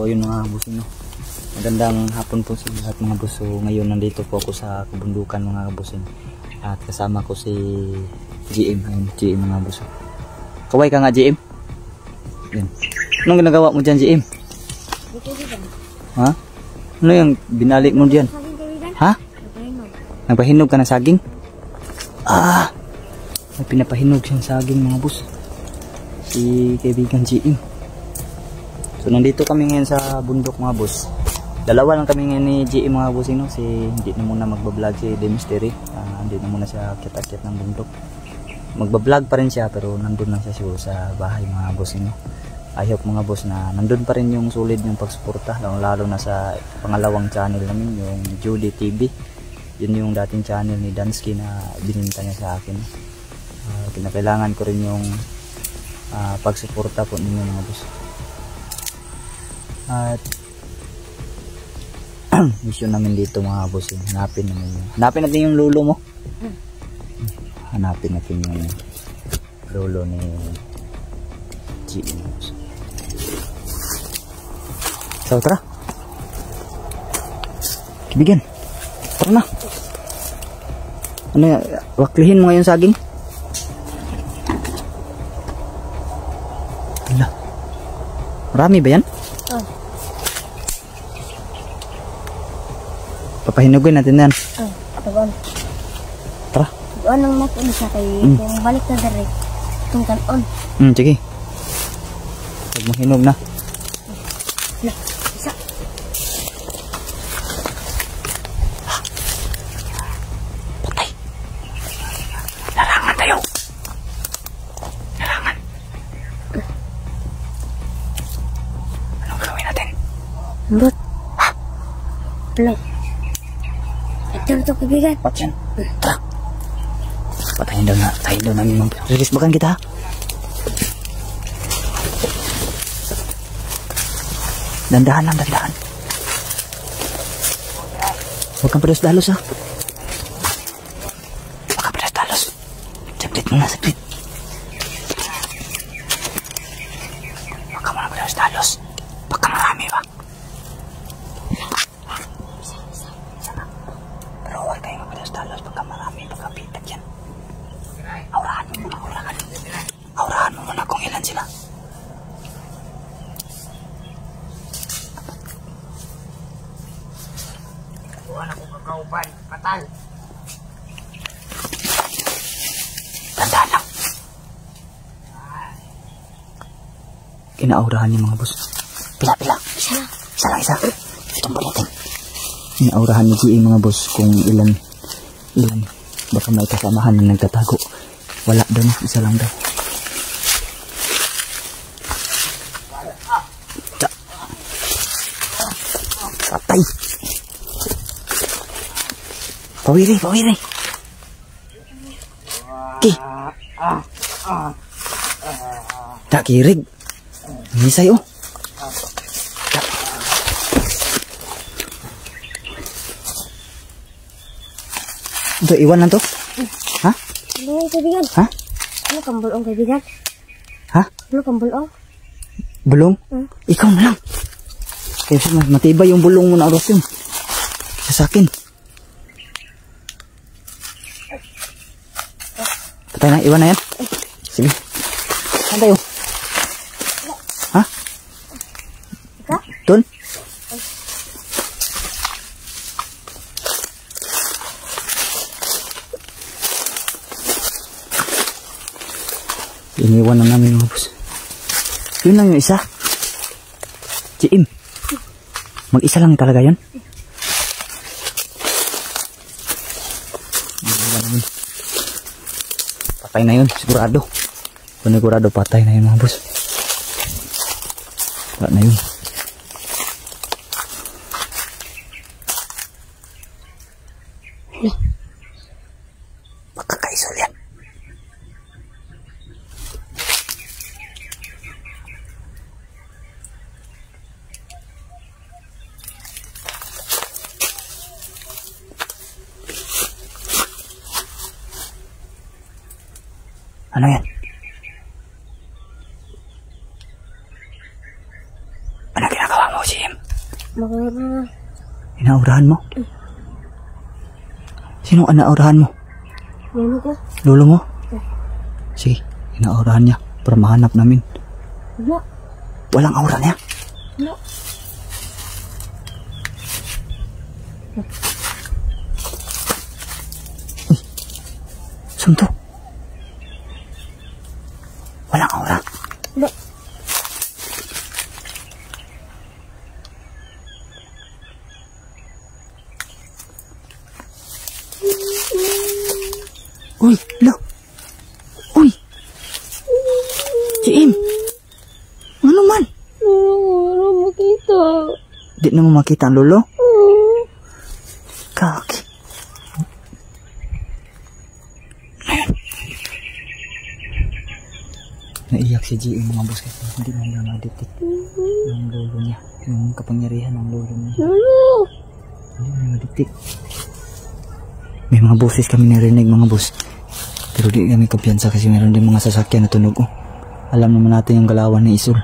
yun mga boss, no? Magandang hapon po sa lahat mga boss. So ngayon nandito po ako sa kabundukan mga boss. At kasama ko si GM. Ayun, GM mga boss. Kaway ka nga GM? Yan. Anong ginagawa mo dyan GM? Ha? Ano yung binalik mo dyan? Ha? Nagpahinog ka ng saging? Ah! May pinapahinog siyang saging mga boss. Si kaibigan GM. So nandito kami ngayon sa bundok mga boss. Dalawa lang kami ngayon ni GM mga boss, no? Si hindi na muna magbablog si The Mystery. Hindi na muna siya kitakit ng bundok. Magbablog pa rin siya pero nandun lang siya siguro sa bahay mga boss, no? I hope mga boss na nandun pa rin yung solid yung pagsuporta, lalo na sa pangalawang channel namin, yung Judy TV. Yun yung dating channel ni Dansky na bininta niya sa akin. Kinakailangan ko rin yung pagsuporta po ninyo mga boss. At mission namin dito mga boss, hanapin natin yung lolo mo. Hanapin natin yung lolo ni GM. So tara, kaibigan, tara na. Ano, waklihin mo ngayon saging. Ala, marami ba yan? Papahinugin natin yan. Tagon. Tara. Doon ang natin siya kay kung balik na direct. Itong kanon. Sige. Huwag mo hinog na. Na, isa. Patay. Larangan tayo. Larangan. Anong gawin natin? Ambot. Hello. Ito ito kaibigan. Patyan. Tara. Patayin daw na. Tayin daw namin mga. Rilisbakan kita ha. Dandahan lang, dandahan. Huwag kang palos-dalos ha. Huwag kang palos-dalos. Saglit muna, saglit. Huwag kang muna palos-dalos. Baka marami ba? Pero huwag tayong palos-dalos. Baka marami, baka pitag yan. Aurahan mo muna, aurahan. Aurahan mo muna kung ilan sila. Wala ko kakauban, patal. Tandaan lang. Kinaaurahan niya mga boss. Pila. Isa lang. Itong bulitin. Kinaaurahan ni GA mga boss kung ilan. Baka may kasamahan na nagtatago. Wala daw, isa lang daw. Patay. Pawiri. Ki. Tak kirig. Misay oh. Ito, iwan lang to. Ha? Ano kaibigan? Ha? Ano kang bulong kaibigan? Ha? Ano kang bulong? Bulong? Ikaw na lang. Kasi matibay yung bulong mo na oras yun. Sa akin. Patay na, iwan na yan. Sige. Saan tayo? Ha? Ika? Doon? Iniwan na namin mga boss. Yun lang yung isa. GM. Mag-isa lang talaga yan. Patay na yun, sigurado. Panigurado patay na yun mga boss. Wala na yun. Pagkakaisol yan. Ano yan? Ano ginagawa mo, Jim? Makara. Inaurahan mo? Sino ang naurahan mo? Lolo ko. Lolo mo? Sige, inaurahan niya para mahanap namin. Wala. Walang aura niya? Wala. Sunto. Walang aura. Wala. Uy, lo. Uy. Ciim. Ano man? Wala makita. Di na mo makita ang lolo? Kaki. Naiyak si G.M. mga boss kasi hindi mo na ma-detect yung lolo niya. Yung kapangyarihan ng lolo niya. Lolo. Hindi mo na ma-detect. May mga boses kami narinig mga boss. Pero di kami kumpiyansa kasi meron din mga sasakyan na tunog. Alam naman natin yung galawan ni Isul.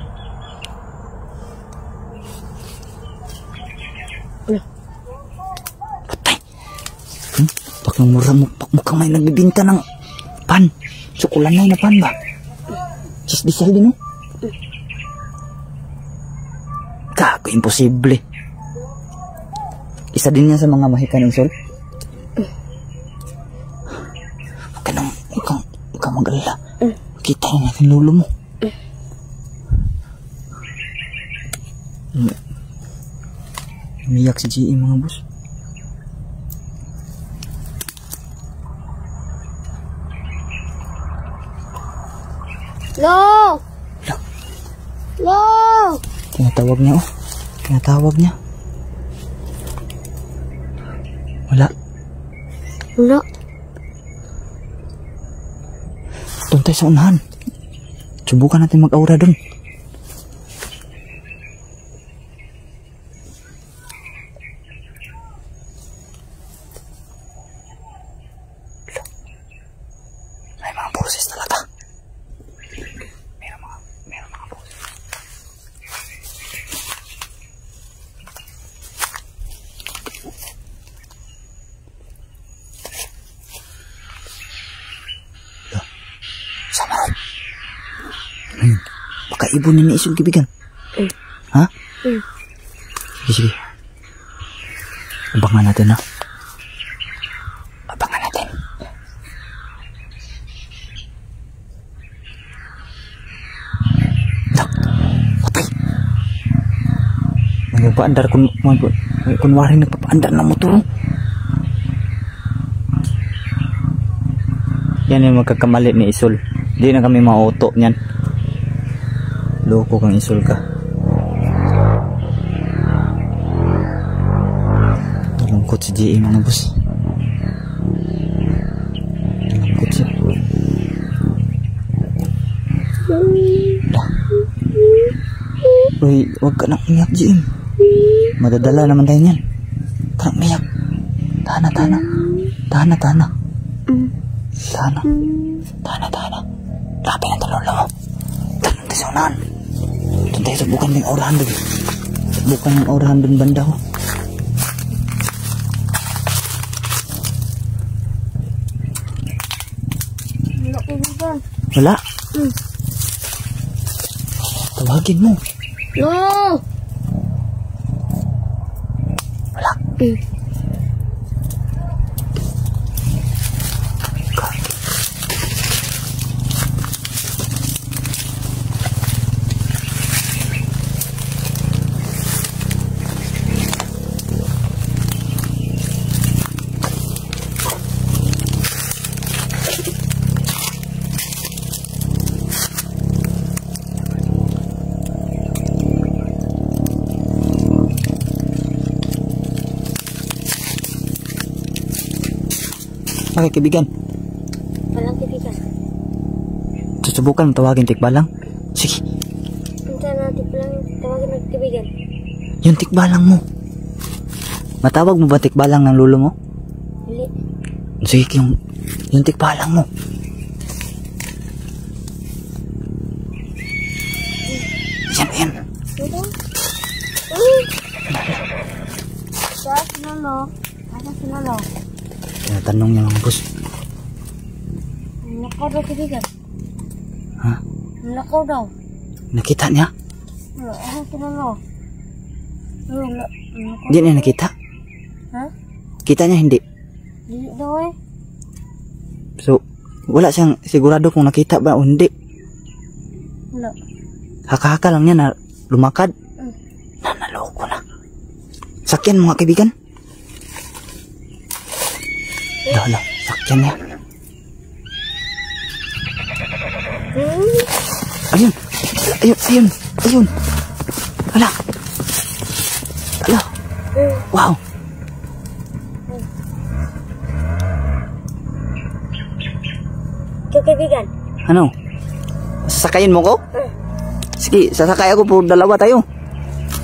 Patay. Bakang mura mo. Mukhang may nagbibinta ng pan. Sukulanay na pan ba? Sis-disal din mo? Gago, imposible. Isa din yan sa mga mahika ng Isul. Huwag kang mag-alala. Kita na natin lolo mo. Umiyak si G.E. mga boss. Lo! Lo! Tinatawag niya oh. Tinatawag niya. Wala. Wala. Doon tayo sa unahan. Subukan natin mag-aura doon. May mga boses talaga. Meron mga boses. Sama ron. Ayun. Baka ibunin ni Isul kibigan. Ha? Sige. Abangan natin ha. Abangan natin. Tak. Patay. Nagpapaandar kunwari nagpapaandar ng motor. Yan yung magkakamali ni Isul. Hindi na kami mauto niyan. Loko kang Isul ka. Nalungkot si G.E. mga boss. Nalungkot siya. Uy, huwag ka nang umiyak G.E. Madadala naman tayo niyan. Huwag ka nang umiyak. Tana. Grabe na talolo mo. Tanong tayo sa unahan. Doon tayo subukan yung aurahan doon. Subukan yung aurahan doon banda ho. Wala kibigan. Wala? Tawagin mo. Lo! Wala. Okay, kaibigan. Walang kibigan. Susubukan mo tawagin tikbalang. Sige. Punta natin palang tawagin ng kibigan. Yung tikbalang mo. Matawag mo ba tikbalang ng lolo mo? Hindi. Sige, yung tikbalang mo. Yan. Ito? Lolo. Asa si Lolo? Tinatanong niya mga boss. Nakaw daw kaibigan. Ha? Nakaw daw. Nakita niya? Asa si Lolo? Lolo. Hindi niya nakita? Ha? Kita niya hindi? Dili daw eh. So, wala siyang sigurado kung nakita ba o hindi. Wala. Haka-haka lang niya na lumakad. Naloko na. Sakyan mga kaibigan. Hala, sakyan niya. Ayun. Ayun. Ayun. Hala. Hala. Wow. Kaibigan. Ano? Sasakayin mo ko? Sige, sasakay ako po. Dalawa tayo.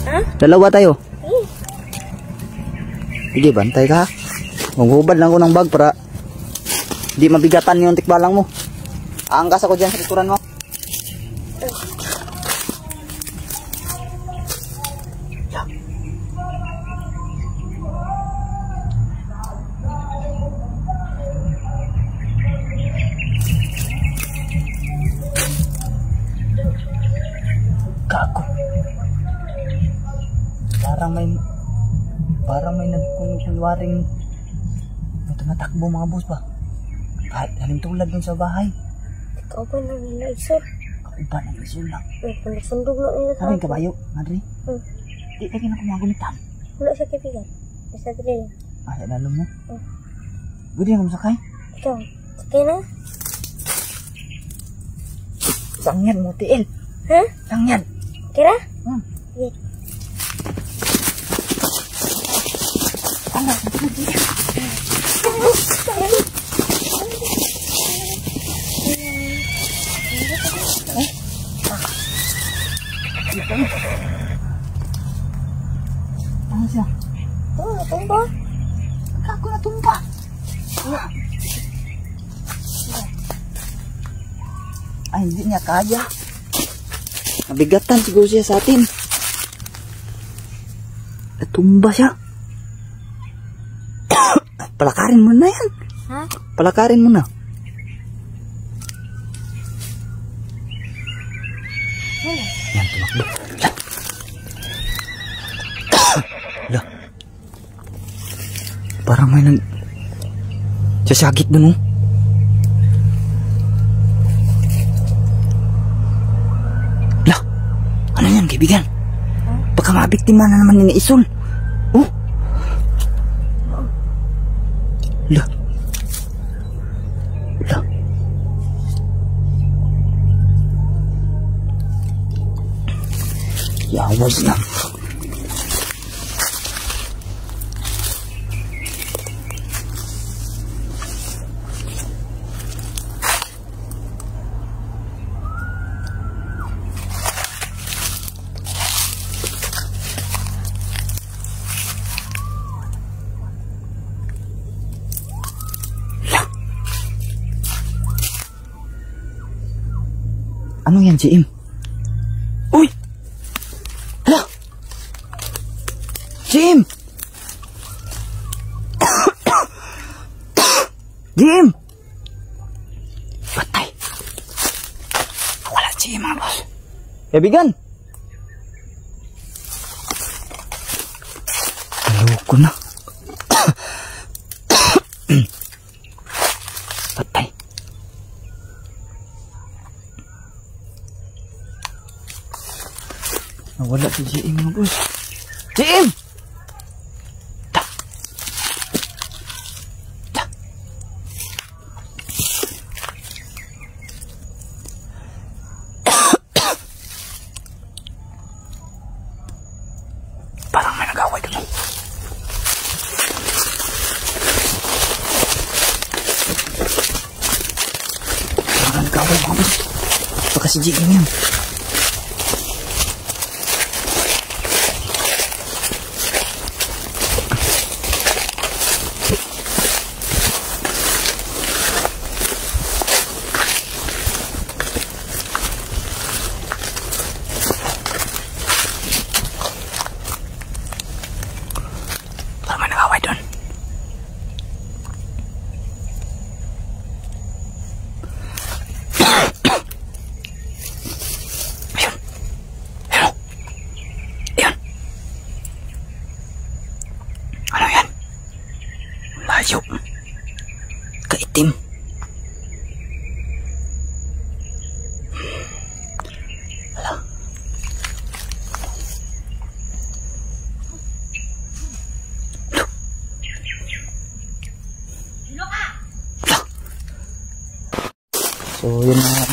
Ha? Dalawa tayo. Sige, bantay ka. Maghubad lang ako ng bag para di mabigatan yung tikbalang mo. Aangkas ako dyan sa likuran mo. Gago. Parang may nagkunwaring may tumatakbo mga boss ba? Kahit haling tulad dun sa bahay. Ikaw ba na nila isor? Kauban ang isul lang. Pandasundog na nila Sabi yung kabayo, Madri? Di lagi na kumagumitan. Wala siya kaibigan. Basta dili lang. Sa lalo mo? Pwede na sakay? Ikaw, sakay na? Sangyan mo, tiil. Ha? Sangyan. Kira? Iya. Ano siya? Natumba. Ako natumba. Ay, hindi niya kaya. Nabigatan siguro siya sa atin. Natumba siya. Palakarin mo na yan. Ha? Palakarin mo na. Yan, tumakbo. Lah. Parang may sasagit dun, oh. Lah. Ano yan, kaibigan? Baka mabiktima na naman ni Isul. Oh. Lah. Lah. Yawas na. Ano yan, JM? Uy! Hala! JM! JM! Patay! Wala JM, mga boss. Kaibigan! Naloko na. Patay. Wala si JM, mga boss. JM! Ta! Ta! Parang may nag-away doon. Parang nag-away, mga boss. Baka si JM yan. Parang may nag-away doon.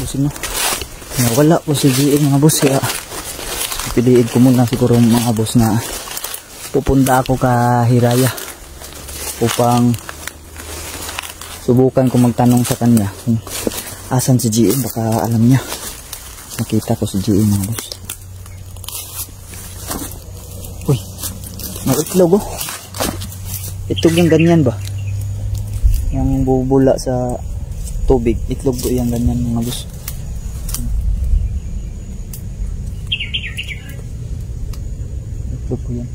boss, no? Wala po si GM mga boss, kaya pipiliin ko muna siguro mga boss na pupunta ako ka Hiraya upang subukan ko magtanong sa kanya kung asan si GM, baka alam niya. Nakita ko si GM mga boss. Uy, may itlog oh. Itlog yung ganyan ba? Yung bubula sa tubig, itlog do yung ganyan mga boss. Itlog ko yan.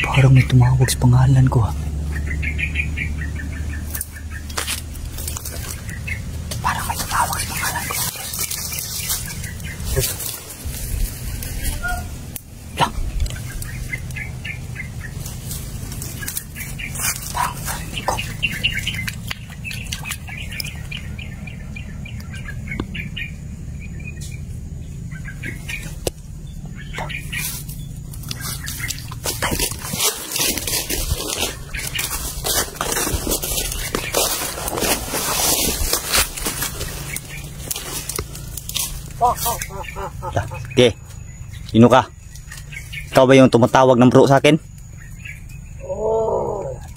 Parang may tumawag sa pangalan ko ha. Parang may tumawag sa pangalan ko. Lang. Parang narinig ko. Okay. Sino ka? Ikaw ba yung tumatawag ng bro sa akin?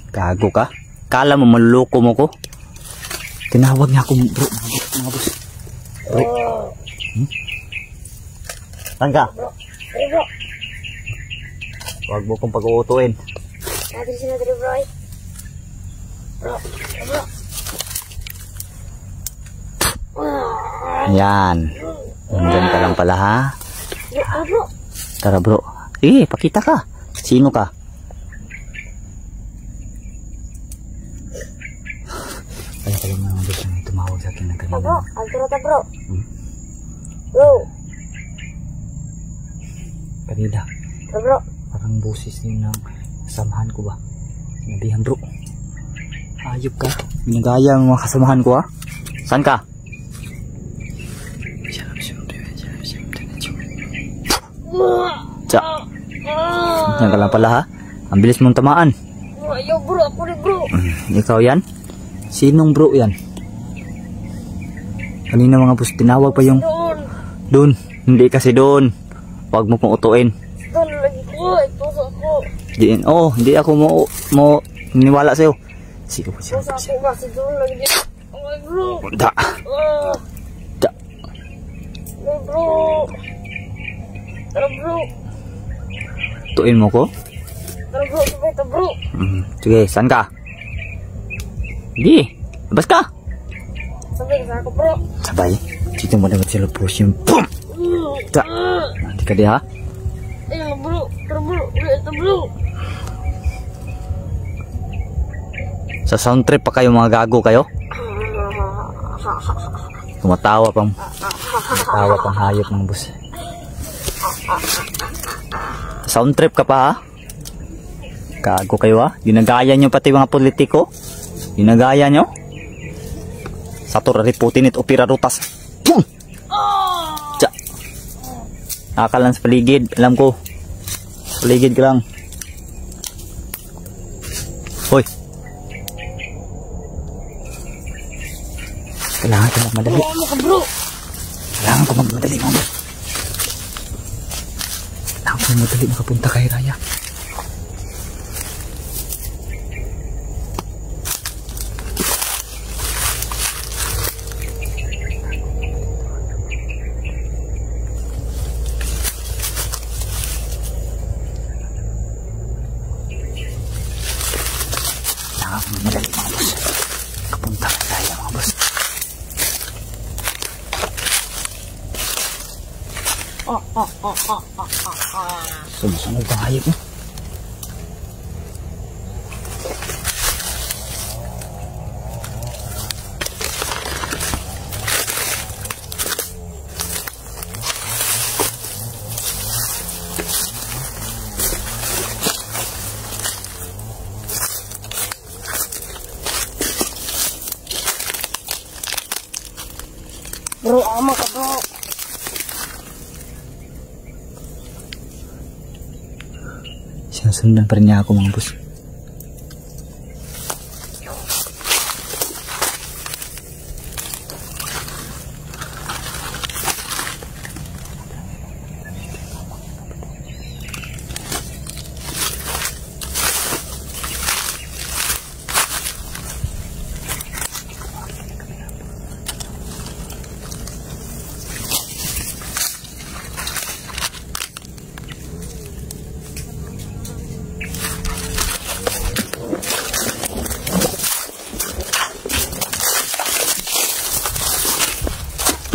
Gago ka? Kala mo maluloko mo ko? Tinawag niya ako bro, mga boss. Bro. Saan ka? Bro. Huwag mo kong pag-uutuin. Nadiri sila dari bro. Bro. Yan. Nandyan ka lang pala ha? Bro. Tara bro. Sige, pakita ka. Sino ka? Kaya ka lang mga boss na tumawag sa akin ng kanina. Bro, altro ta bro. Bro. Kanina. Bro. Parang boses din ng kasamahan ko ba? Sinabihan bro. Ayop ka. Ginagaya ang mga kasamahan ko ha? Saan ka? Tsa. Yan ka lang pala ha. Ang bilis mong tamaan. Ayaw bro, ako rin bro. Ikaw yan? Sinong bro yan? Kanina mga boss, tinawag pa yung doon. Hindi kasi doon. Huwag mo pong utuin. Doon lagi ko, ito ako. Hindi ako mo niniwala sa'yo. Sige po siya. Ito ako kasi doon lagi dito. Okay bro. Da. Da. Okay bro. Tara bro. Tuin mo ko? Tara bro, sabay ito bro. Sige, saan ka? Hindi. Labas ka. Sabay ka ako bro. Sabay. Dito mo dapat sila push yung boom. Da. Nanti ka di ha? Ayun bro. Tara bro. Ito bro. Sa sound trip pa kayo mga gago kayo? Tumatawa pang hayop ng bus. Sound trip ka pa ha? Gago kayo ha? Ginagaya nyo pati mga politiko? Ginagaya nyo? Sator riputin it opera rutas. Boom! Tsa! Akal lang sa paligid. Alam ko. Paligid ka lang. Hoy! Kailangan ko magmadali. Kailangan ko magmadali mga boss. Kailangan ko magmadali makapunta kay Raya. Kailangan ko magmadali mga boss. Makapunta kay Raya mga boss. Sumusunod ang hayop mo. Bro, ama ka bro. Sinusundan pa rin niya ako mga boss.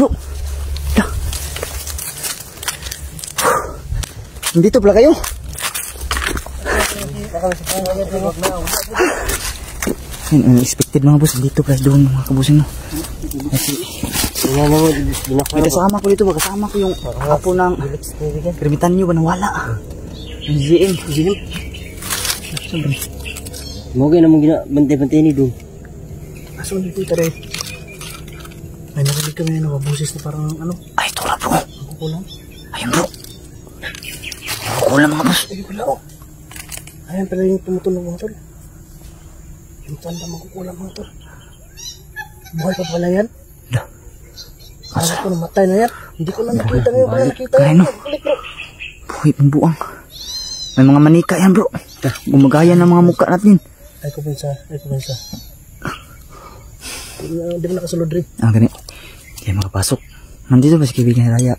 bro. Da. Nandito pala kayo. Unexpected mga boss. Dito pala doon mga kabusing no. May kasama ko dito ba? Kasama ko yung apo ng kermitan nyo ba nawala? Yung GM. Mungkin naman bantay-bantay ni doon. Aso dito rin. May narinig kami na nababusis na parang ano. Ay, ito na bro. Kukulang. Ayun bro. Kukulang mga boss. Ay, wala oh. Ayan pala yung tumutulong mga tol. Yung tanda makukulang mga tol. Buhay pa pala yan. Da. Kala ko namatay na yan. Hindi ko na nakita ngayon. Wala nakita yan. Kaya no. Buhay pang buang. May mga manika yan bro. Gumagaya ng mga mukha natin. Ay, kuminsa. Hindi mo nakasulod rin. Ah, ganit. Kaya makapasok. Nandito ba si kaibigan ni Raya?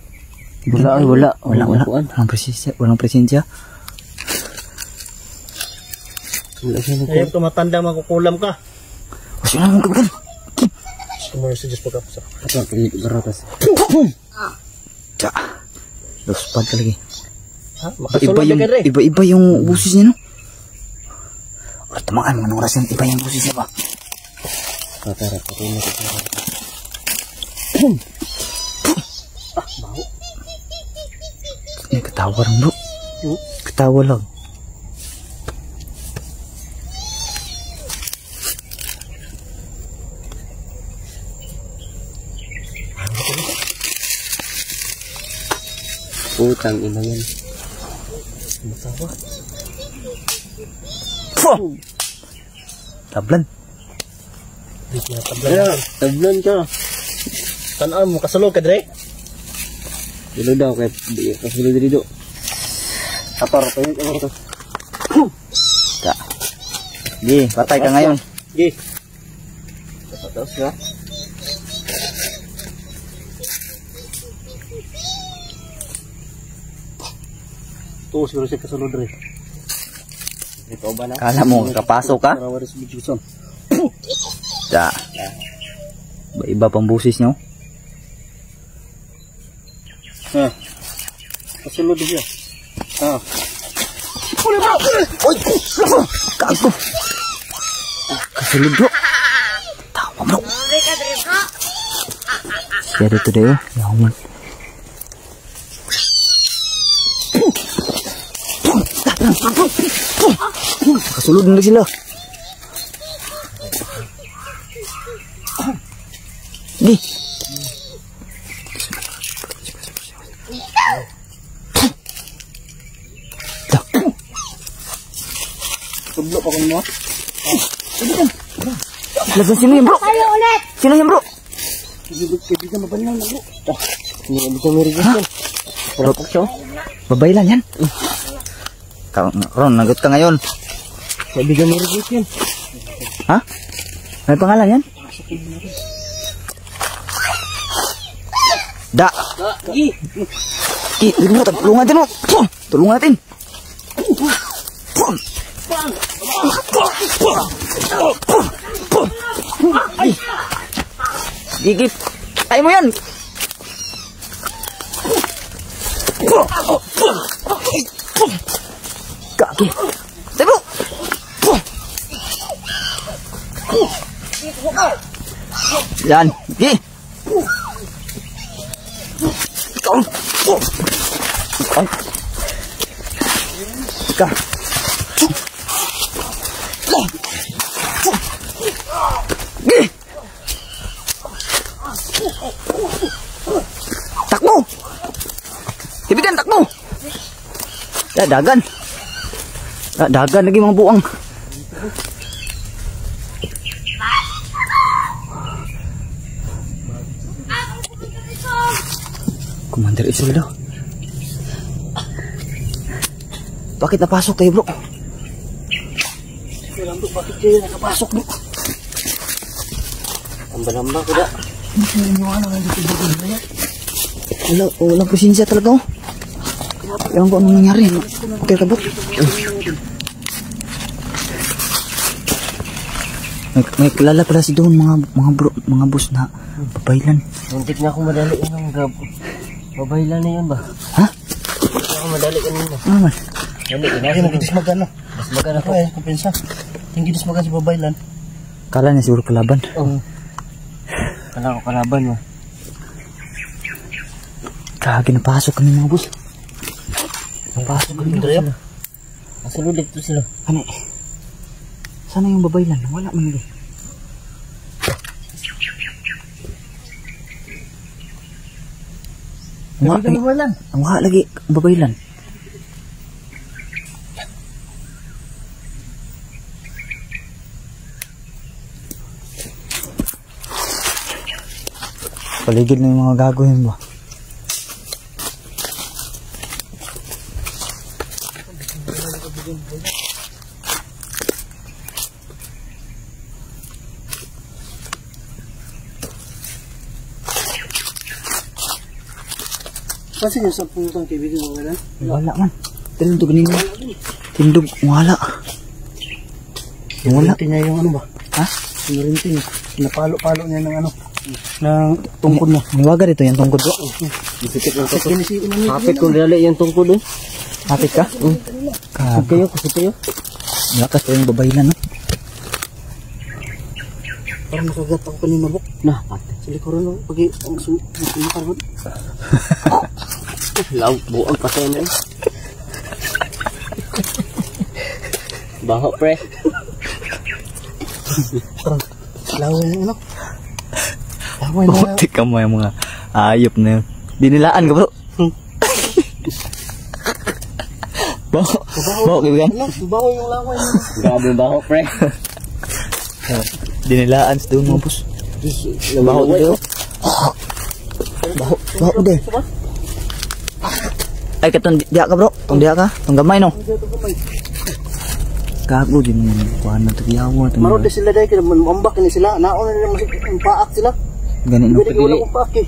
Wala. Walang presensya. Ayaw ka matanda, makukulam ka. O siya na mong kaibigan. Sumarisi just pagkapasa. Apa garatas. Tsa. Lospad ka lagi. Ha? Makasulod ka rin. Iba yung busis niya no? O tamaan mga oras yan. Iba yung busis niya ba? Patara. Baho. May katawa rin bro. Katawa lang. Utang ina yan. Matawa. Tablan. Hindi na tablan. Tablan ka. Tanaan mo, kasulod ka rin. Dilo daw kay kasulod dito. Apar to. Tsa. Di, patay ka ngayon. Gi. Tapos ka. Tuo siguro siya kasulod rin. Ito ba na? Kala mo, kapasok ka? Karawaris mo Jason. Tsa. Iba pang busis nyo. Ha. Kasulod din siya. Ha. Uy! Kago! Kasulod bro. Tawa bro. Kaya dito dayo. Yaman. Kasulod na sila. Di. Tudlo pa kung mo. Lasan sino yan bro? Tayo ulit! Sino yan bro? Kaibigan mabanlaw na bro. Hindi mo meregisan. Bro, babae lang yan. Ron, nagot ka ngayon. Kaibigan mo rin yan. Ha? May pangalan yan? Da. Tulungan natin mo. Tulungan natin. Gigit. Ay mo yan. Kaki. Tayo. Yan. Gi. Ikaw. Ika. Gi. Takbo. Ibigan takbo. Dagan. Dagan lagi mga buang. Commander Isoldo. Bakit napasok kayo bro? Bakit kayo nakapasok bro? Amba-amba ko da. Walang presensya talaga oh. Ewan ko anong nangyari. Okay ka bro? May kilala pala si doon mga boss na babaylan. Muntik na ako madali yung gab. Babaylan na yan ba? Ha? Muntik na ako madali kanina. Ano man? Dali, Ay, nagdismagan no. mas magana ko. Ay, kumpensa. Tinggi dismagan si babaylan. Kala niya siguro kalaban. Oo. Kala ko kalaban mo. Kaya napasok kami mga boss. Napasok kami Dito sila. Masulod dito sila. Ano? Sana yung babaylan? Wala man nila. Wala lagi babaylan. Paligid na yung mga gagawin ba? Kasi yung sa pungutang kaibigan mo ganun. Wala man. Tindog ninyo. Tindog. Wala. Wala. Rinti niya yung ano ba? Ha? Yung rinti niya. Napalo-palo niya ng ano. Ng tungkod niya. Niwaga dito yung tungkod bro. Dipikit lang ko. Kinisiin niya. Kapit kong dali yung tungkod doon. Hapit ka? Kusog kayo, kusog kayo. Lakas pa yung babaylan no? Parang nakagat ako kanina bok. Nah, pati. Sa likuran no. Pag ang sumakar mo. Law, buang patay na eh. Baho pre. Parang laway yung ano. Laway na. Buti ka mo yung mga ayop na yun. Dinilaan ka bro. Baho kaibigan. Ano? Baho yung laway niya. Grabe baho pre. Dinilaan sa doon mga boss. Baho dito. Baho din. Ay katong diya ka bro. Tong diya ka. Tong gamay no. Gago din mo. Kuhaan na ito kiyawa. Marot din sila dahil kaya mambak ni sila. Naon na nila paak sila. Ganit no. Hindi wala kong paak eh.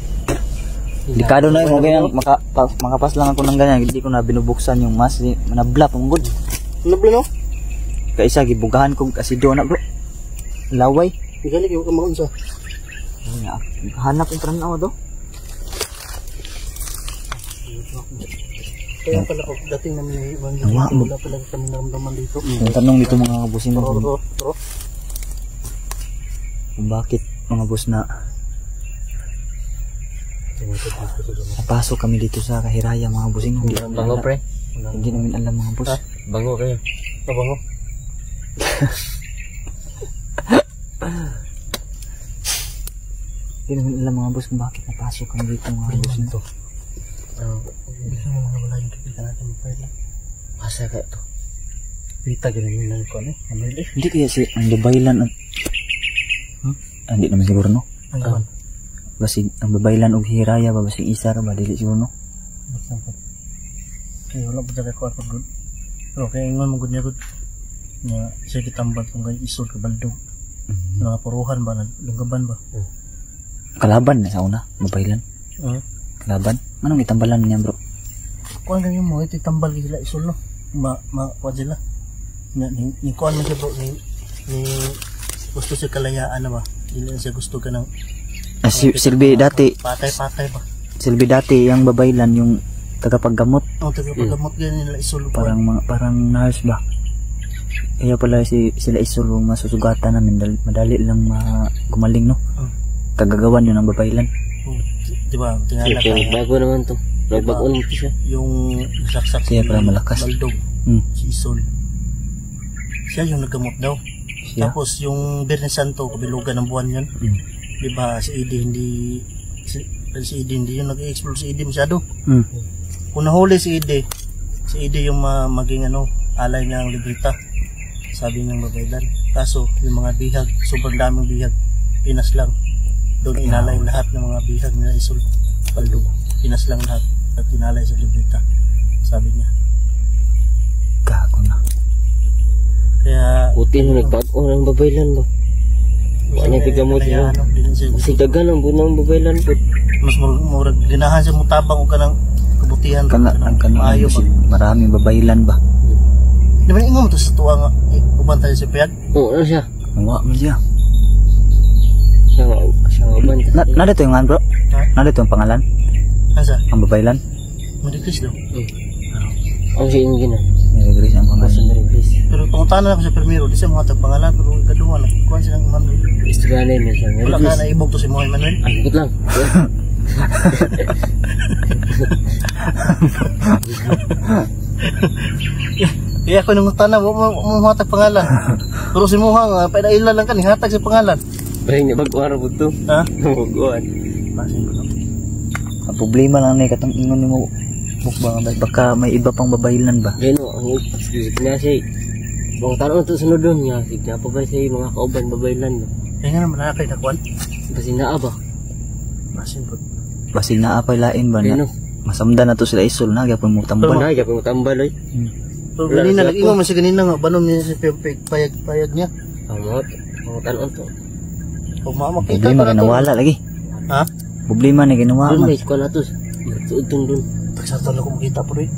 Delikado na yung ganyan. Makapas lang ako ng ganyan. Hindi ko na binubuksan yung mas. Manabla pang good. Nabla no? Kaisa gibugahan ko kasi doon na bro. Laway. Gali kayo ka maunsa. Hanap yung tranaw do. Kaya pala pag dating namin ay Nawa mo. wala pala kami naramdaman dito. Yung tanong dito mga kabusin mo. Pero Kung bakit mga boss na napasok kami dito sa Kahiraya mga bossing. Hindi Bango pre. Hindi namin alam mga boss. Bango kayo. Bango. Hindi namin alam mga boss kung bakit napasok kami dito mga boss nito. Bisa mo mga wala yung kapitan natin mo pwede. Masa ka ito. Pita ganun lang ko ano. Hindi kaya si ang babaylan at hindi naman siguro no. Ano man? Basig ang babaylan og Hiraya ba basig isa ra ba dili siguro no. Kaya wala pa ko ako good. Pero kaya ingon mo good niya good. Nga siya kitambal kung kayo isod ka baldog. Mga puruhan ba? Lunggaban ba? Kalaban na sa una babaylan. Kalaban. Manong itambalan niya bro? Kuan ganyan mo ito tambal sila isol no. Kuan sila. Ni kuan mo siya bro ni gusto siya kalayaan na ba? Hindi siya gusto ka ng Silbi dati. Patay ba? Silbi dati yung babaylan yung tagapaggamot. Ang tagapaggamot ganyan nila isol. Parang nurse ba? Kaya pala sila isol masusugatan namin madali lang gumaling no. Kagagawan yun ang babaylan. Diba? Tingala ka. Bago naman to. Bago ulit siya. Yung saksak Siya pala malakas. Baldog. Si Isol. Siya yung naggamot daw. Siya? Tapos yung Biyernes Santo, kabilugan ng buwan yan. Diba si Eddie hindi yung nag-explore si Eddie masyado. Kung nahuli si Eddie yung maging alay niya ang librita. Sabi niyang babaylan. Kaso yung mga bihag, sobrang daming bihag. Pinas lang. Doon inalay lahat ng mga bihag nila Isol. Baldog. Pinas lang lahat at inalay sa librita. Sabi niya. Gago na. Kaya Puti na nagbago ng babaylan ba? Wala pigamot niya. Kasi dagan ang bunang babaylan po. Mas murag ganahan siya mutabang o kanang kabutihan. Ang maayo ba? Maraming babaylan ba? Di ba ingon mo to sa tuwa nga uban tayo si Piyag? Oo, ano siya? Nawa mo siya. Siya nga uban. Nada to yung nga bro? Ha? Nada to yung pangalan? Asa? Ang babaylan? Maricris daw. Ang siya yung gina. Nagagris ang Kasi pangalan. na-release. Pero panguntahan na ako sa Primero, di siya mga tagpangalan, pero ikaduha na. Kuhan silang Manuel. Istoryanin mo siya. Wala ka na ibog to si Mohan Manuel. Ang ikot lang. Kaya ako nung tanah, mga tagpangalan. Pero si Mohan, paidailan lang ka, nihatag sa pangalan. Bahay niya baguan po ito. Ha? Baguan. Basin ko no? Ang problema lang na katong ingon ni mo mukbang ba baka may iba pang babaylan ba? Gano, ang ikot niya siya. Mga tanong ito sunod doon niya. Signa pa ba siya mga kauban babaylan ba? Kaya nga naman nakakay na kuhan. Kasi naa ba? Basin ko. Basig na apay lain ba na? Gano. Masamdan na to sila isol na gyapon mo tambal. Wala, kaya pang tambal ay. So, Wala, ganina, siya nag-ingon man siya ganina nga, banon niya si payag niya. Mga tanong to. Kung makita Problema kay nawala lagi. Ha? Problema na ginawa Doon man. may eskwela to. Suod doon. Tagsatan ako makita po rin.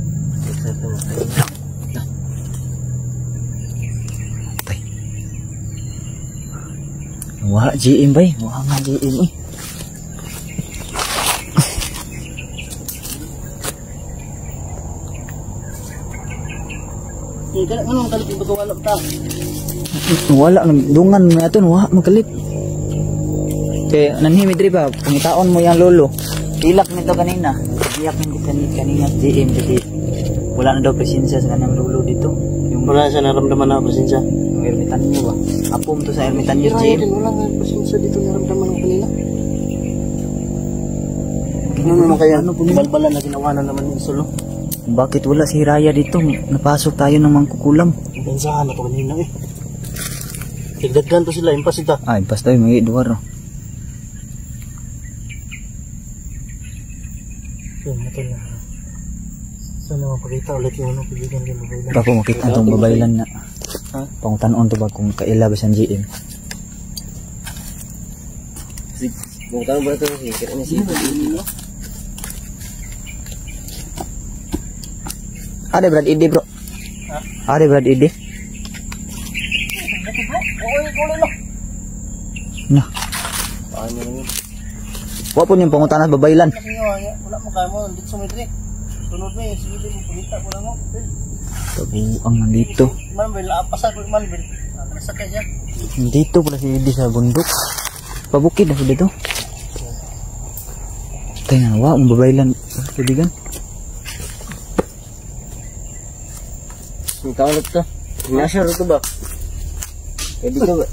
Tay. Wala GM bay, wala nga GM eh. Kaya ano ang kalit yung bago wala ta? Wala nang dungan mo aton, wala magalit. Kaya nanhimid rin ba, pangitaon mo yung lolo. Ilak nito kanina. Iyak nito kanina GM kasi wala na daw presensya sa kanyang lolo dito. Yung Wala siya naramdaman na presensya. yung ermitanyo ba? Apom to sa ermitanyo Kaya GM. din, wala nga presensya dito naramdaman ko kanina. Ano naman kaya? Balbalan na ginawa na naman yung solo. Bakit wala si Raya dito? Napasok tayo ng mangkukulam. Bansahan na to kanina eh. Tigdaggan to sila, impas ita. Ay, pas tayo may duwar. Yun, ito na. Sana mapakita ulit yung ano, pigilan din babaylan. Bako makita itong babaylan na. Ha? Pangutanon to ba kung kaila ba siyang GM? Mga tanong ba ito? Kaya niya siya. Ada Brad Ide bro. Ada Brad Ide. Nah, Paano yun? wa po yung pangutanan babaylan. Kasi nga, wala mo kaya mo, dito sa metri. Sunod mo eh, sige din, pagkita ko lang mo. Tabuang nandito. Manbil, pasal ko manbil. Nasakay siya. Dito pala si Ide sa bundok. Pabukid na dito. Tayo na, wa ang babaylan. Kaibigan. Ang tawag ito. Nasa ito ba? Pwede ka ba?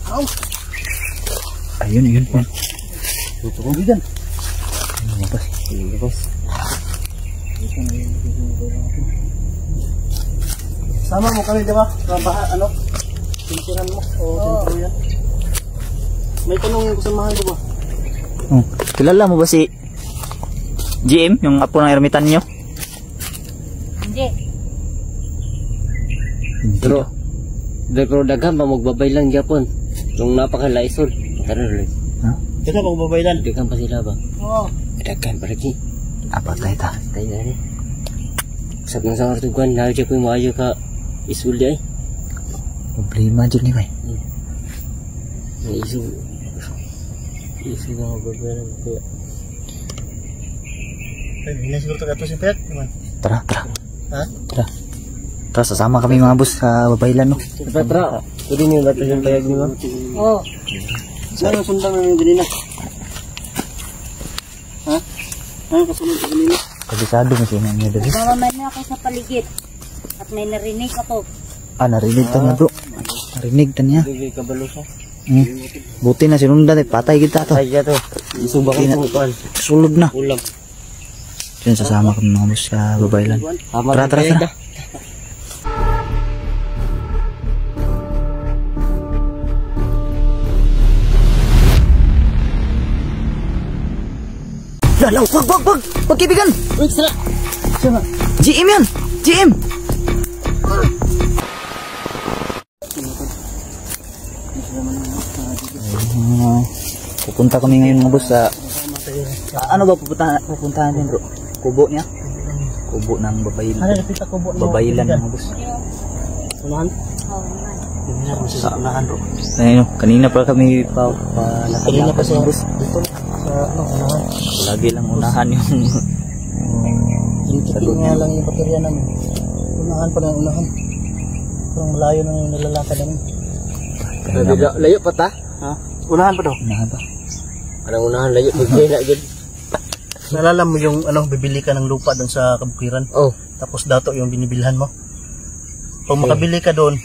Ayun, ayun. Ayun. Ito kong bigan. Ayun, pas. Sige, boss. Sama mo kami, di ba? Baha, ano? Pinsiran mo. O, sentro yan. May tanong yung kasamahan, di ba? Oh, kilala mo ba si GM, yung apo ng ermitan nyo? Hindi. Pero daghan pa magbabaylan gyapon. Yung napakalaisol. Karon rin. Ha? Ito pa babaylan. Daghan pa sila ba? Oo. Daghan pa lagi. Apa tayo ta? Tayo na rin. Usap ng sa kartugan, lagi ko yung maayo ka isul di ay. Problema dyan ni bay. May isul. Isul na magbabaylan. Kaya. Ay, hindi na siguro tagato si Pet. Tara, tara. Ha? Tara. Tara, sasama kami mga boss sa babaylan, no? Petra, pwede niyo ba ito yung payag niyo ba? Oo. Saan ang sundan mo yung ganina? Ha? Ano kasunod sa ganina? Kabisado mo siya niya dali. Mamaman na ako sa paligid. At may narinig ako. Ah, narinig ta niya bro. Narinig ta niya. Hindi kabalo siya. Buti na sinundan eh. Patay kita to. Ay, to. Isubak Buti na. ko kuan. Sulod na. Ulam. Diyan sasama kami mga boss sa babaylan. Tara, tara, tara. Lalaw, wag! Wag kaibigan! Uy, sila! Sila! GM yan! GM! Pupunta kami ngayon mga boss sa... ano ba pupuntahan din bro? Kubo niya? Kubo ng babaylan. Ano, napita ko buo mo. Babaylan mga boss. Unahan? Oo naman. Ganyan mo sa unahan bro. Ayun, kanina pa kami Kanina pa siya. bus. Dito sa unahan. Lagi lang unahan yung Tinitipin nga lang yung baterya namin. Unahan pa lang unahan. Parang malayo na yung nilalakad namin. Layo pa ta? Ha? Unahan pa daw. unahan pa. Parang unahan layo. Bigay na agad. Nalala mo yung bibili ka ng lupa doon sa kabukiran. Oh. Tapos dato yung binibilhan mo. Pag makabili ka doon,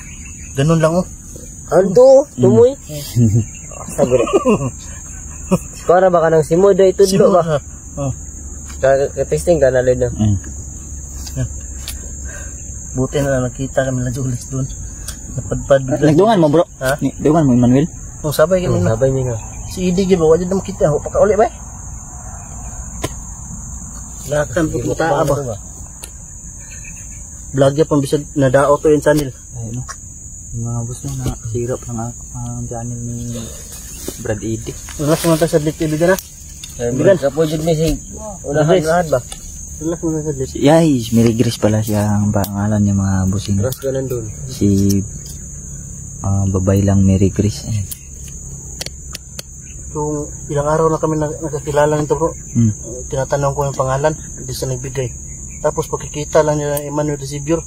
ganun lang oh. Anto, tumoy. Sabi na. Para baka nang simoy da itudlo ba? Oh. Ka-testing ka na lid na. Buti na nakita kami na Julius doon. Napadpad. Nagdungan mo bro? Ha? Dungan mo Emmanuel? Oh, sabay kami na. Sabay mi nga. Si Idi giba, wala na makita. Huwag pa ka uli ba? Lakan po kita ba? Vlogya pang bisag nadao to yung channel. Ayun, no. Yung mga boss no, nasirap ng ang channel ni Brad Eddy. Unas mo ta sa Lit TV na. Bigan ka po jud message. Unahan ba? Unas mo sa Lit. Yay, Mary Grace pala siya ang pangalan niya mga bossing. Trust ka nandun. Si babay lang Mary Grace. Kung ilang araw na kami nakakilala nito bro. Tinatanong ko yung pangalan, hindi siya nagbigay. Tapos pagkikita lang nila Emmanuel Recibur.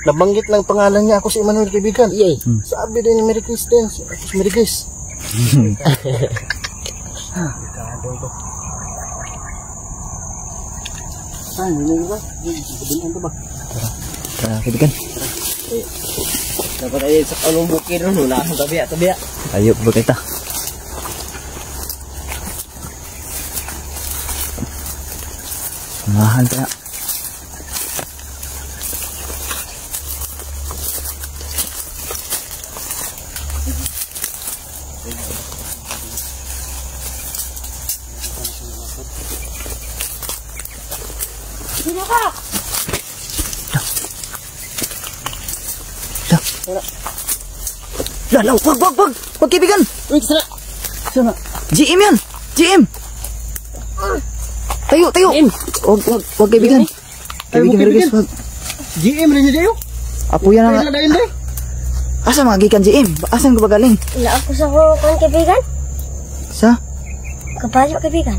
Nabanggit lang pangalan niya, ako si Emmanuel kaibigan. Yay. Sabi din ni Mary Grace din, ako si Mary Grace. Saan, hindi ba? Sabihin ba? Tara, kaibigan. Dapat ay sa kalong bukid ron, unahan tabiya. Ayo ba kita? Mahal kaya. Sino ka? Lalaw, wag, kaibigan. Uy, sira. Sana. GM yan. GM. Tayo. Wag kaibigan. Kaibigan, Mary Grace, wag. GM rin niya dayo? Apo yan Kailan ang... dayon dayo? Asa magikan GM? Asan ka ba galing? Wala ako sa kan kaibigan. Sa? Kapayo kaibigan.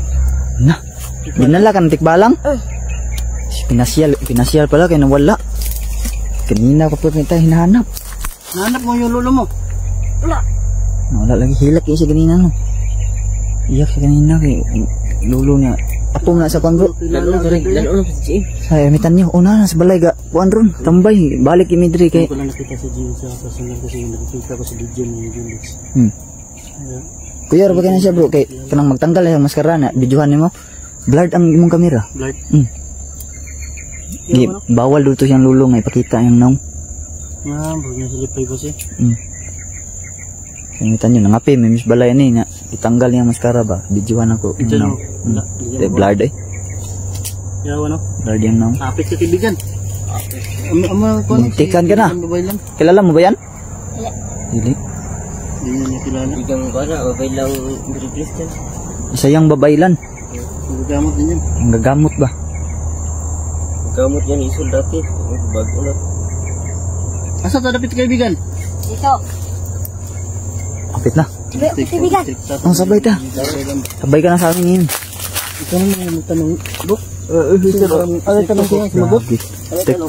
Na. Dinala ka ng tikbalang? Pinasyal pala kaya nawala. Kanina pa po kita hinahanap. Nahanap mo yung lolo mo? Wala. Nawala lagi hilak yung siya kanina no. Iyak siya kanina kay lulo niya. Apo na sa kwan bro. Lalo na sa GM. Ay, amitan niyo. Una na sa balay ga. Kuan ron. Tambay. Balik yung midri kay... Ko lang nakita sa GM sa personal kasi nakita ko sa DJ ni Julius. Kuya, ba na siya bro? Kay kanang magtanggal yung maskara na. Videohan niyo mo. Blurred ang imong kamera. Blurred? Di, bawal dito siyang lulong. Ipakita yung naong. Bro, yung silipay ko siya. Kamitan nyo, nangapi, may miss balay ni na itanggal niya maskara ba? Videohan ako. Ito no. Blurred eh. Yawa no? Blurred yung naong. Apit ka kaibigan. Muntikan ka na. Babae lang. Kilala mo ba yan? Wala. Hindi. Hindi niya kilala. Igang ko na, babay lang Mary Grace din. Isa yung babaylan. Gagamot din yan. Ang gagamot ba? Gamot yan isol dati. Bago na. Asa ta dapit kaibigan? Dito. Kapit na. Kaibigan. Ang sabay ta. Sabay ka na sa amin ngayon. Ito naman yung tanong. Bro? Ano tanong ko? Sumagot?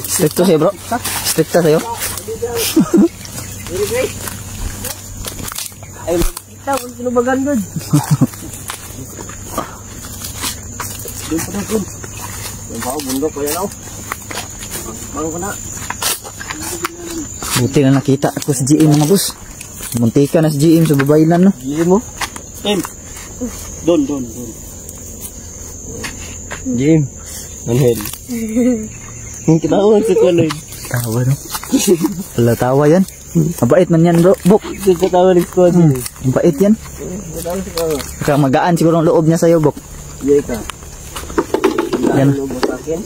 Strict to sa'yo bro? Strict to sa'yo? Ay, kita, kung sinubagan doon. Doon pa na doon. Yung bako, bundok pa yan ako. Bako ko na. Buti na nakita ako sa GM mga boss. Muntika na si GM sa babaylan no. Gili mo? Don. Jim. Manuel. Yung kinawan sa kuloy. Tawa no. Wala tawa yan. Mabait man yan bro. Bok. Yung katawa ng squad. Mabait yan. Saka magaan siguro ang loob niya sa'yo bok. Yay ka. Yan.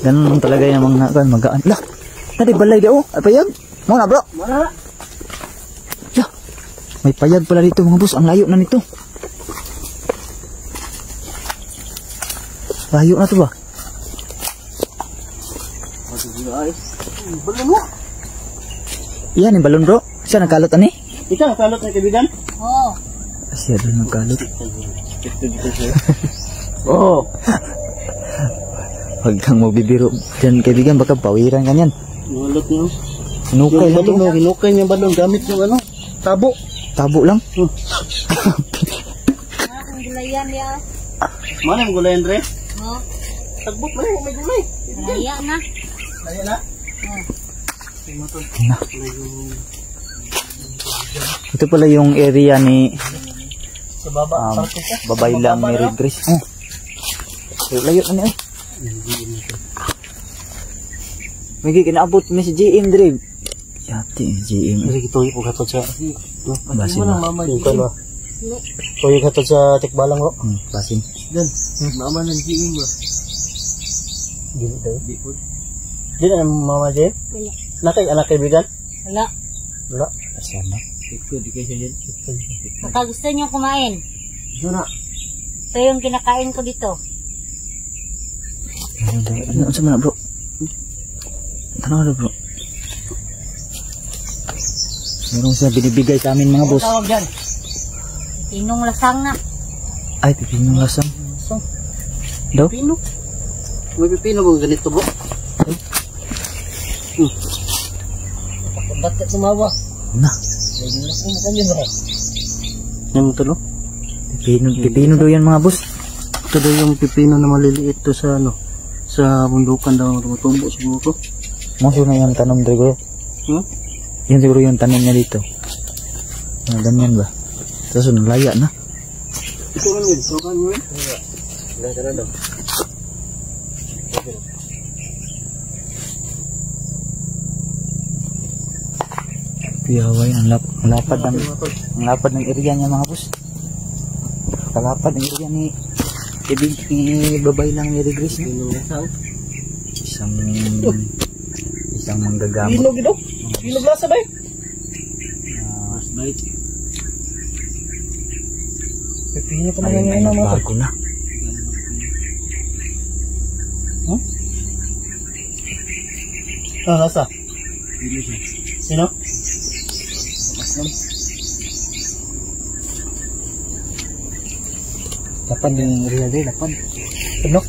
Ganun talaga yung mga magaan. Lah. Tadi balay daw. Ay payag. Mo na bro. Wala. Lah. May payag pala dito mga boss. Ang layo na nito. Layo na to ba? Balon mo? Yan yung balon bro. Saan nagkalot ani? Ikaw, kalot na kaibigan? Oo. Siya doon nagkalot. Oo. Huwag kang magbibiro dyan kaibigan, baka pawiran ka niyan. Nulot niyo. Hinukay lang Balong, to. hinukay niya balong gamit yung ano, tabo. Tabo lang. Ang gulayan ya. Mana yung gulayan, Dre? Oo. Tagbot ba yung may gulay? Malaya na. Ayan na. Na. Ito pala yung area ni Sa baba, parte ka. Babaylang Mary Grace. Oh. Layo na niya. May kinaabot ni si GM Dre. Yati si GM. Kasi kituloy po katod sa... Basin Ano ba? mama, GM? Tuloy katod sa tikbalang ko. Basin. Dan, mama ng GM ba? Dili tayo? Di na mama GM? Wala. Nakay anak kaibigan? Wala. Wala. Asana. Baka gusto niyo kumain. Ito na. Ito yung kinakain ko dito. Ano sa mana bro? Tanong na bro. Meron siya binibigay sa amin mga boss. Tawag dyan. Tinong lasang na. Ay, pipinong lasang. So, Daw? pino. May pipino ba ganito bro? Ba't ka sumawa? Na. Yan ito no? Pipino daw yan mga boss. Ito daw yung pipino na maliliit to sa ano, sa bundukan daw tumutubo siguro ko. Maso na yung tanong Dre. Hmm? Yan siguro yung tanim niya dito. Ah, ganyan ba? Tapos nalaya na. Ito kan yun, ito kan yun. Wala daw. Piyaway, ang lapad ng area niya mga boss. Kalapad ng area ni Babaylang Mary Grace niya. Isang manggagamot. Hinog ito? Hinog lasa ba eh? Pipino pa naman Ay, ngayon mga bago na. Hmm? Ah, lasa? Sino? Lapad yung area din, lapad. Ano?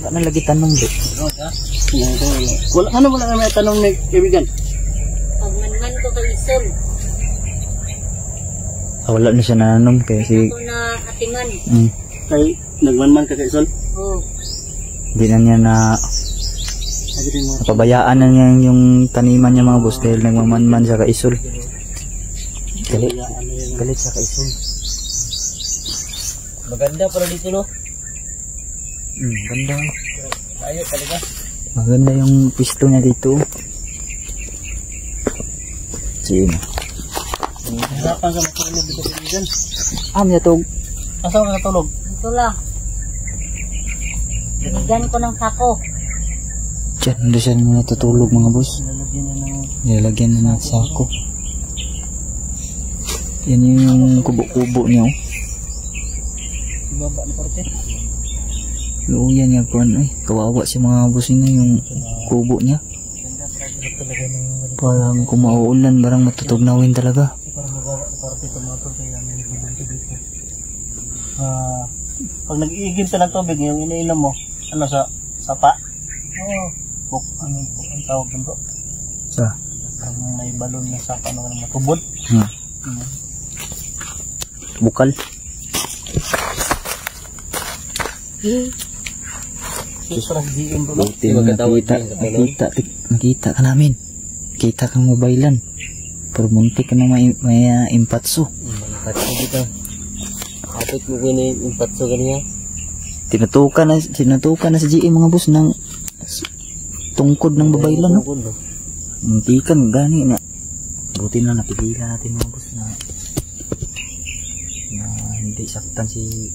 Wala na lagi tanong din. Wala na may tanong ni kaibigan. Pagmanman ko kay Ison. Wala na siya nananom kaya si... Ito na atiman. Kay nagmanman ka kay Sol. Oo. Hindi na niya na... Napabayaan na niya yung taniman niya mga boss dahil nagmamanman siya kaisol. Galit siya kaisol. Maganda pala dito no. Ganda. Ayo talaga. Maganda yung pisto niya dito. Sige na. Hirapan sa matulog dito kaibigan. May atog. Asa ka natulog? Ito lang. Binigyan ko ng sako. Diyan, doon siya natutulog mga boss. Lalagyan na ng... Nilalagyan na ng sako. Yan yung kubo-kubo niya. Ibaba na parte. Luuyan niya po. Ay, kawawa si mga boss niya yung kubo niya. Talaga ng... Parang kung mauulan, parang matutugnawin talaga. Parang mababa na parte tomato kaya may bibig dito. Pag nag-iigib ka ng tubig, yung iniinom mo, ano sa sapa? Oo. Ang tawag doon bro. Sa? Ang may balon na sapa na matubod. Bukal. Parang GM bro. Buti nakita ka namin. Kita kang mobilan. Pero muntik ka na may impatso. Impatso dito. Kapit mo ko ni impatso kaniya. Tinutukan na sa GM mga boss ng tungkod ng babaylan, no? Muntikan, gani na. Buti na napigilan natin mga boss na hindi saktan si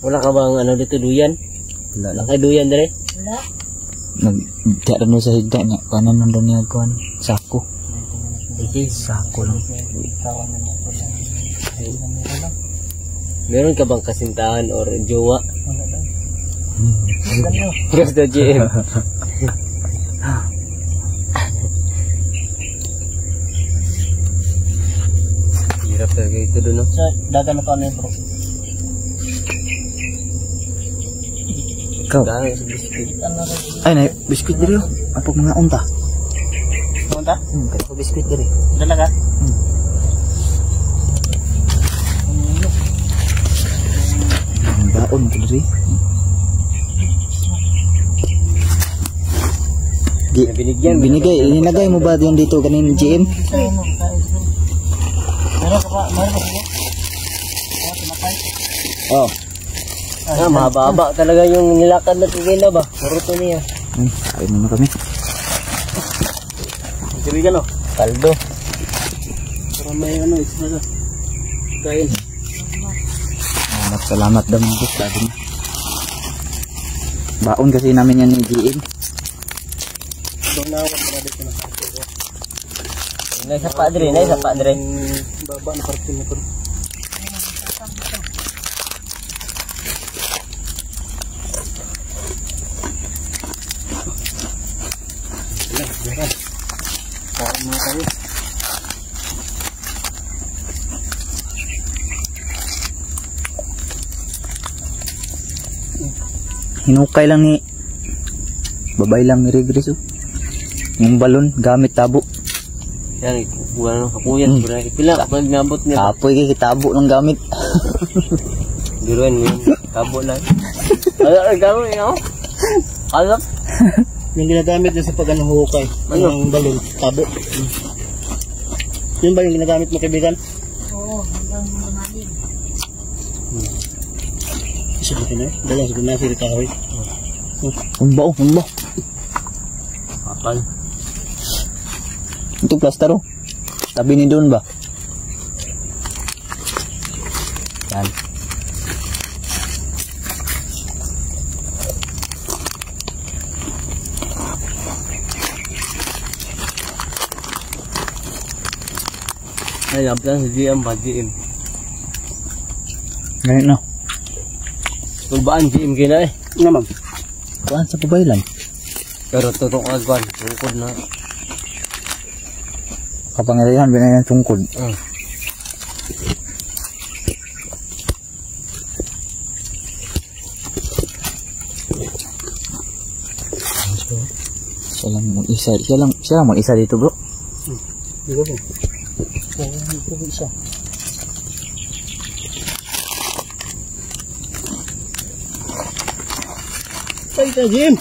Wala ka bang ano dito duyan? Wala Kay duyan dire? Wala. Nagtiyaran doon sa higda niya. Kanan nandun niya kuhan. Sako. Sige. Sako lang. Meron ka bang kasintahan or jowa? Gusto GM. Hirap talaga ito doon, no? Sa dagan na pa ano bro. Ikaw. Dahil sa biscuit. Ay, na biskuit diri. Apa mga unta? Punta? Kaya ko biskuit diri. Dala ka? Baon ko diri. Binigay, inilagay mo ba yan dito kanina GM? Meron ka pa, meron ka po. Oh. Mahaba-haba talaga yung nilakad na tigila ba? Maruto niya. Kain muna kami. Kaibigan, oh. Kaldo. Para may ano, isla ka. Kain. Salamat daw mga boss. Sabi niya. Baon kasi namin yan ni GM. Doon na ako para dito na sa akin. Naisa pa dre, naisa pa dre. Baba na parking na to. Hinukay lang ni babay lang ni Regres oh. Yung balon gamit tabo. Yan, wala nang kakuyat. Pila kapag nabot niya. Kapoy kay kitabo ng gamit. Biruan mo yun. Tabo lang. Ay, gano'n yun. Kalap. Yung ginagamit niya sa pag-hukay. Ang balon, tabo. Yun ba yung ginagamit mo kaibigan? Oo, hanggang lumalim. Isa dito na eh. Dalang sa gunasi rin kahoy. Umba. Kapal. Ito plaster oh. Tabi ni Don ba? Yan. Ay, naplan sa GM ba? GM. Ganyan na. Tulbaan GM kina eh. Nga ma'am. Kuhaan sa pabaylan. Pero tutok agwan. Tungkod na. Kapangyarihan binayang tungkod. Siya lang mag-isa. Siya lang mag-isa dito bro. Di ba mo? Ito isa. Ay, ka Jim!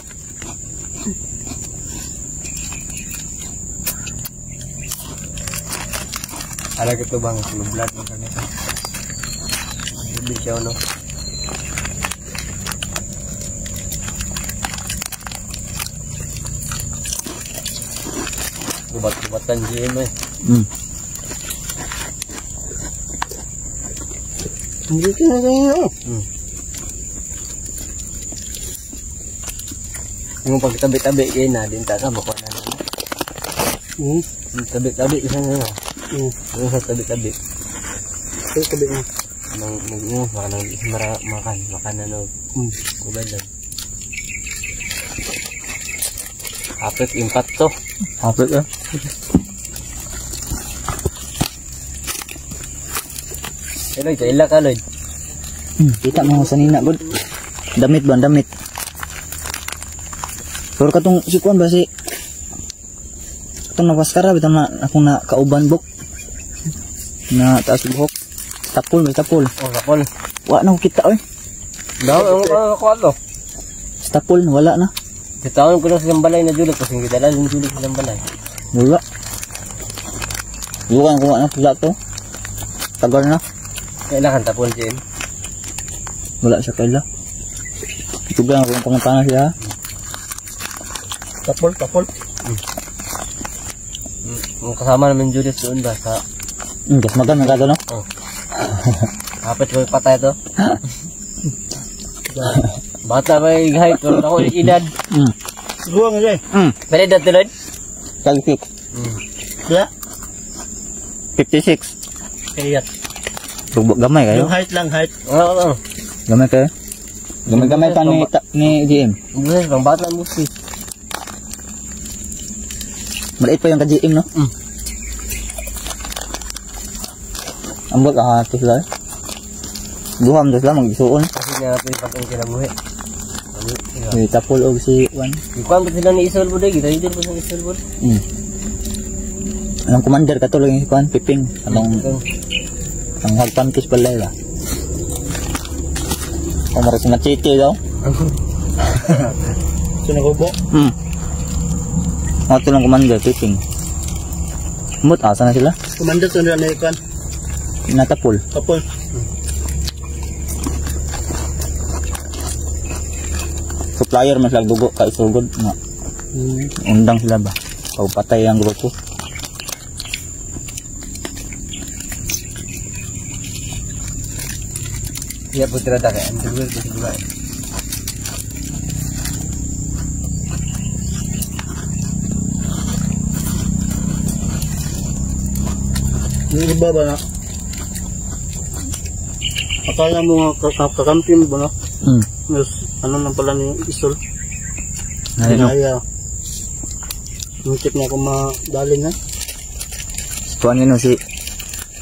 Alag ito bang sinublat mo kanina? Hindi siya no? Gubat-gubatan GM eh. Hindi ka na sa'yo. Yung pagtabi-tabi kayo na, din taka makuha na naman. Tabi-tabi isa na na. Yung sa tabi-tabi. Ito tabi mo. Makan na no. Kubay lang. Hapit impacto. Hapit ah. Lloyd, kaila ka Lloyd. Kita mo sa nina good. Damit ba? Damit. Pero katong si Kuan ba si katong napaskara bitang na akong na kauban bok. Na taas buhok. Tapol, may tapol. Oh, tapol. Wa na ko kita oy. Daw ang kwalo. Tapol wala na. Kitawon ko lang sa Sambalay na julit kasi kita lang yung julit sa Sambalay. Wala. Bukan ko na pula to. Tagal na. Kailangan tapol din. Wala siya kaila. Ito ba ang pangutana siya? Tapol. Yung kasama namin julit doon ba sa... Gas magan ang gado no? Oh. Kapit ko patay to. Bata ba yung height? Pero ako yung edad. Siguro nga siya eh. Pero edad to Lloyd? Kalpik. Kaya? 56. Kaya. Gamay kayo? Yung height lang, height. Oo. Gamay kayo? Gamay-gamay pa ni GM. Buhay, pang bata mo si. Maliit pa yung ka-GM, no? Ambot, ito sila. Duham to sila, mag-isuon. Kasi nga natin patong kinabuhi. Tapol og si Juan. Ikuan pa sila ni Isol Buday, kita dito pa sa Isol Buday. Anong commander ka tuloy si Juan? Piping. Anong hagpantis pala yun. Kumara si Machete daw. Sinakubo. Ito lang commander, Piping. Ambot, asa na sila? Commander sa nila na ikan. Natapol. Tapol. Supplier mas lang dugo ka isugod nga. Undang sila ba? Pagpatay ang grupo. Iya putra tak kan, dulu tu juga. Yung iba ba na? Akala mo kakampiyon ba na? Ano lang pala ni Isol? Kaya muntik na ako madali na. Kuan yun si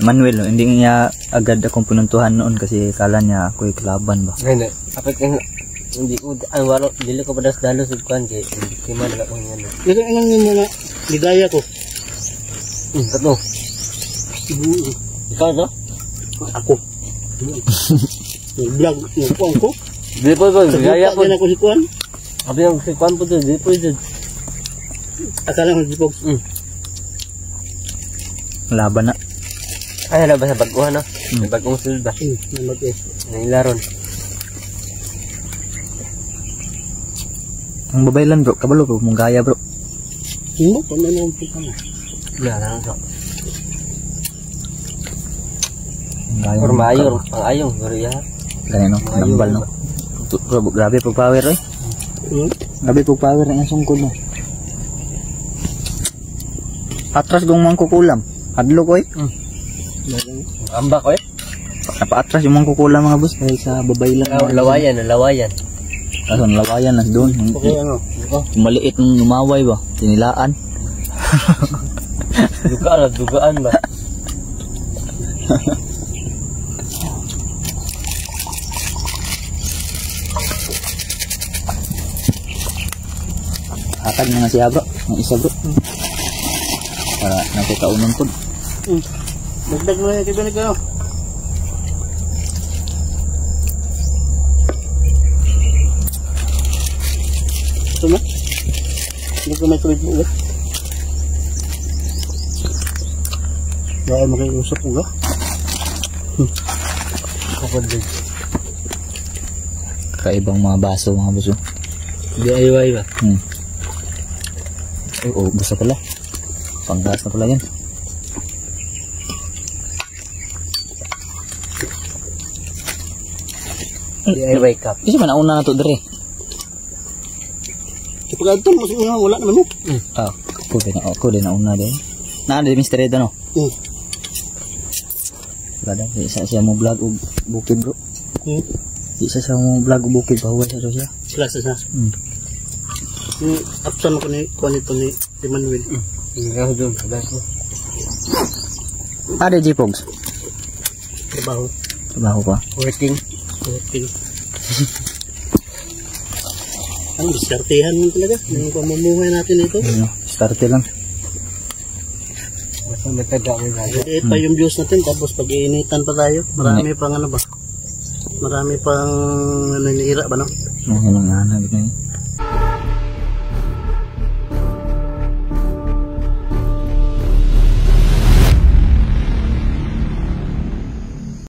Manuel, no? Hindi niya agad akong pinuntuhan noon kasi kala niya ako'y kalaban ba. Ngayon, apit kang hindi ko ang walo dili ko padas dalo sa kuan kay biktima na ko ngano. Ito ang mga ligaya ko. Tato. Ikaw to? Ako. Vlog yung kuan ko. Dili po ba gaya ko. Din ako si kuan. Abi ang si kuan po to, dili po ito. Akala mo di po. Laban na. Ay na ba sa baguhan no? Sa bagong sulba. Namag eh. Nailaron. Ang babae lang bro, kabalo bro, mong gaya bro. Mo pa na lang po kana. Na so. Gaya. Pormayor, ang ayong guriya. Gaya no, nambal no. Bro, grabe po power eh. Grabe po power ng sungkod mo. Atras gong mangkukulam. Adlo ko eh. Ambak eh. Napaatras yung mangkukulam mga boss dahil sa babae lang. Lawayan, lawayan. Kaso lawayan na doon. Okay ano? Maliit ng lumaway ba? Tinilaan. Dugaan ba? Hatag na nga siya bro. Ang isa bro. Para nakikaunan po. Dagdag mo na yung kibinig ano? Ito na? Hindi ko may tuwid mo ulit. Dahil makiusap ko ba? Kapatid. Kaibang mga baso mga boss. DIY ba? Oh, gusto pala. Panggas na pala yan. DIY cup. Kasi man nauna na to dire. Kapag ito, mas wala naman mo. Ako din nauna din. Naana din Mr. Ed ano? Wala din. Isa siya mo vlog o bukid bro. Isa siya mo vlog o bukid. Bahuwa siya siya. Klase na. Apsan ko ni kuha nito ni Manuel. Ikaw doon, sabay ko. Ada J-Pogs? Trabaho. Trabaho pa. Working. Ang diskartehan mo talaga. Yung pamumuhay natin ito. Starte lang. Basta mataga mo na. Maliit pa yung views natin. Tapos pag-iinitan pa tayo. Marami pang ano ba? Marami pang nanira ba no? Mga lang hanap na yun.